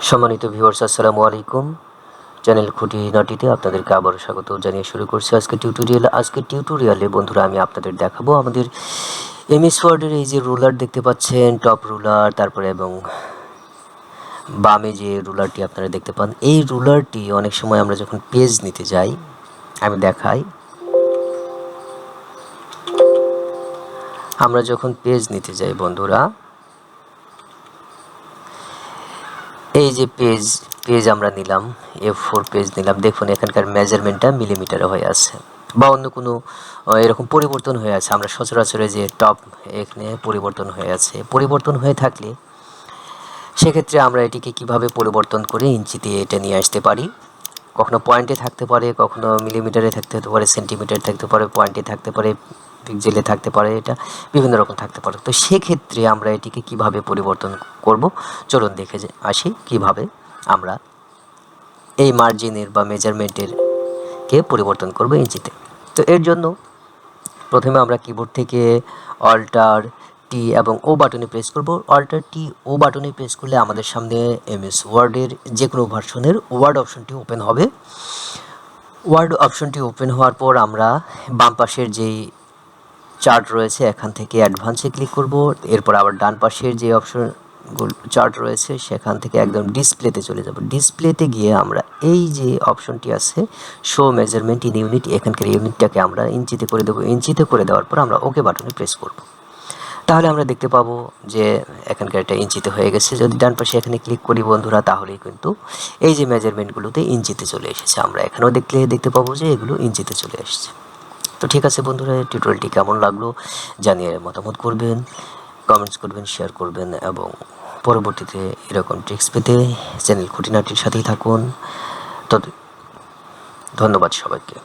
সম্মানিত ভিউয়ার্স, আসসালামু আলাইকুম। চ্যানেল খুঁটিনাটিতে আপনাদেরকে আবারও স্বাগত জানিয়ে শুরু করছি আজকের টিউটোরিয়ালে বন্ধুরা আমি আপনাদের দেখাবো আমাদের এমএস ওয়ার্ডের এই যে রুলার দেখতে পাচ্ছেন, টপ রুলার, তারপরে এবং বামে যে রুলারটি আপনারা দেখতে পান, এই রুলারটি অনেক সময় আমরা যখন পেজ নিতে যাই, আমি দেখাই, আমরা যখন পেজ নিতে যাই বন্ধুরা, এই যে পেজ আমরা নিলাম, A4 পেজ নিলাম, দেখুন এখানকার মেজারমেন্টটা মিলিমিটারে হয়ে আছে বা অন্য কোনো এরকম পরিবর্তন হয়ে আছে। আমরা সচরাচরে যে টপ এখানে পরিবর্তন হয়ে আছে, পরিবর্তন হয়ে থাকলে সেক্ষেত্রে আমরা এটিকে কিভাবে পরিবর্তন করে ইঞ্চিতে এটা নিয়ে আসতে পারি। কখনো পয়েন্টে থাকতে পারে, কখনো মিলিমিটারে থাকতে পারে, সেন্টিমিটার থাকতে পারে, পয়েন্টে থাকতে পারে, পিক্সেলে থাকতে পারে, এটা বিভিন্ন রকম থাকতে পারে। তো সেক্ষেত্রে আমরা এটিকে কিভাবে পরিবর্তন করব, চলুন দেখে আসি কিভাবে আমরা এই মার্জিনের বা মেজারমেন্টের কে পরিবর্তন করব ইঞ্চিতে। তো এর জন্য প্রথমে আমরা কিবোর্ড থেকে অল্টার টি এবং ও বাটনে প্রেস করব। অল্টার টি ও বাটনে প্রেস করলে আমাদের সামনে এমএস ওয়ার্ডের যে কোনো ভার্সনের ওয়ার্ড অপশনটি ওপেন হবে। ওয়ার্ড অপশনটি ওপেন হওয়ার পর আমরা বাম পাশের যেই চার্ট রয়েছে এখান থেকে অ্যাডভান্সে ক্লিক করব। এরপর আবার ডান পাশের যে অপশন চার্ট রয়েছে সেখান থেকে একদম ডিসপ্লেতে চলে যাব। ডিসপ্লেতে গিয়ে আমরা এই যে অপশনটি আছে শো মেজারমেন্ট ইন ইউনিট, এখানকার ইউনিটটাকে আমরা ইঞ্চিতে করে দেবো। ইঞ্চিতে করে দেওয়ার পর আমরা ওকে বাটনে প্রেস করব। তাহলে আমরা দেখতে পাবো যে এখানকার একটা ইঞ্চিতে হয়ে গেছে। যদি ডান পাশে এখানে ক্লিক করি বন্ধুরা, তাহলেই কিন্তু এই যে মেজারমেন্টগুলোতে ইঞ্চিতে চলে এসেছে। আমরা এখানেও দেখতে পাবো যে এগুলো ইঞ্চিতে চলে এসেছে। তো ঠিক আছে বন্ধুরা, টিউটোরিয়ালটি কেমন লাগলো জানিয়ে মতামত করবেন, কমেন্টস করবেন, শেয়ার করবেন এবং পরবর্তীতে এরকম ট্রিক্স পেতে চ্যানেল খুঁটিনাটির সাথেই থাকুন। তো ধন্যবাদ সবাইকে।